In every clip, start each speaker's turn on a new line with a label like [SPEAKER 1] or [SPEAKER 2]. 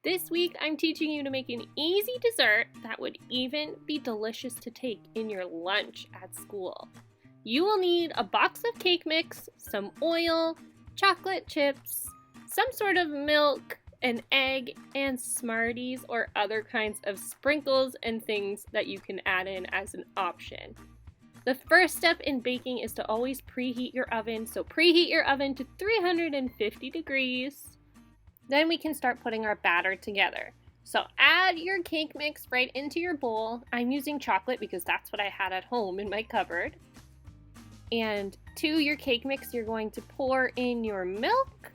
[SPEAKER 1] This week, I'm teaching you to make an easy dessert that would even be delicious to take in your lunch at school. You will need a box of cake mix, some oil, chocolate chips, some sort of milk, an egg, and Smarties or other kinds of sprinkles and things that you can add in as an option. The first step in baking is to always preheat your oven. So preheat your oven to 350 degrees. Then we can start putting our batter together. So add your cake mix right into your bowl. I'm using chocolate because that's what I had at home in my cupboard. And to your cake mix, you're going to pour in your milk,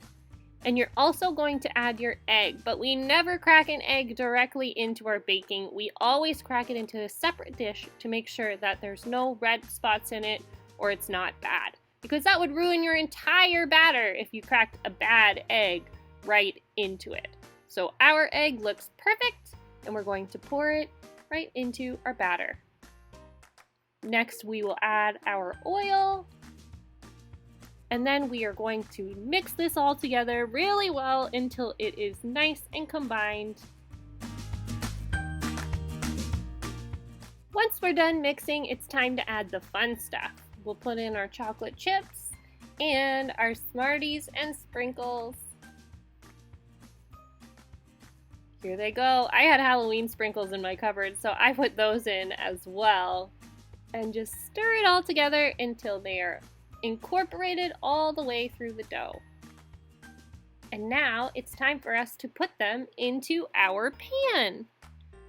[SPEAKER 1] and you're also going to add your egg. But we never crack an egg directly into our baking. We always crack it into a separate dish to make sure that there's no red spots in it or it's not bad. Because that would ruin your entire batter if you cracked a bad egg right into it. So our egg looks perfect, and we're going to pour it right into our batter. Next, we will add our oil, and then we are going to mix this all together really well until it is nice and combined. Once we're done mixing, it's time to add the fun stuff. We'll put in our chocolate chips and our Smarties and sprinkles. Here they go. I had Halloween sprinkles in my cupboard, so I put those in as well. And just stir it all together until they are incorporated all the way through the dough. And now it's time for us to put them into our pan.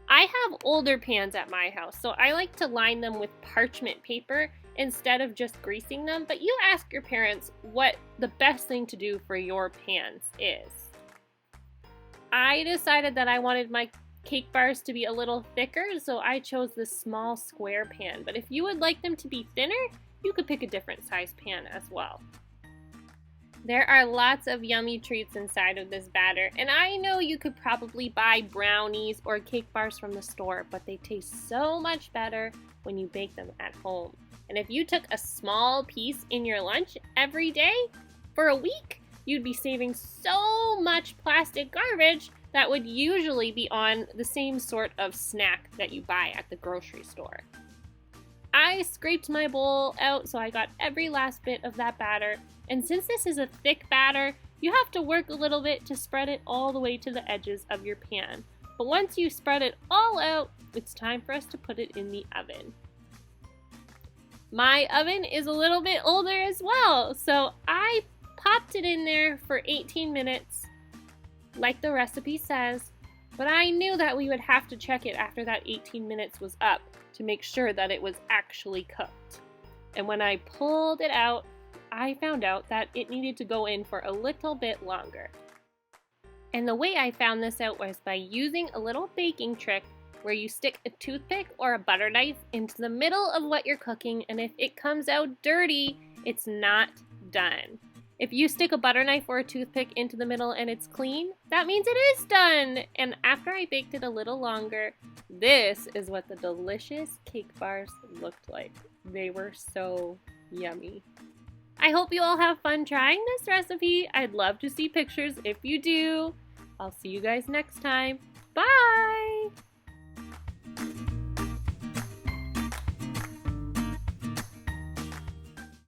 [SPEAKER 1] I have older pans at my house, so I like to line them with parchment paper instead of just greasing them, but you ask your parents what the best thing to do for your pans is. I decided that I wanted my cake bars to be a little thicker, so I chose this small square pan. But if you would like them to be thinner, you could pick a different size pan as well. There are lots of yummy treats inside of this batter, and I know you could probably buy brownies or cake bars from the store, but they taste so much better when you bake them at home. And if you took a small piece in your lunch every day for a week, you'd be saving so much plastic garbage that would usually be on the same sort of snack that you buy at the grocery store. I scraped my bowl out so I got every last bit of that batter, and since this is a thick batter, you have to work a little bit to spread it all the way to the edges of your pan. But once you spread it all out, it's time for us to put it in the oven. My oven is a little bit older as well, so I popped it in there for 18 minutes, like the recipe says, but I knew that we would have to check it after that 18 minutes was up to make sure that it was actually cooked. And when I pulled it out, I found out that it needed to go in for a little bit longer. And the way I found this out was by using a little baking trick where you stick a toothpick or a butter knife into the middle of what you're cooking, and if it comes out dirty, it's not done. If you stick a butter knife or a toothpick into the middle and it's clean, that means it is done. And after I baked it a little longer, this is what the delicious cake bars looked like. They were so yummy. I hope you all have fun trying this recipe. I'd love to see pictures if you do. I'll see you guys next time. Bye!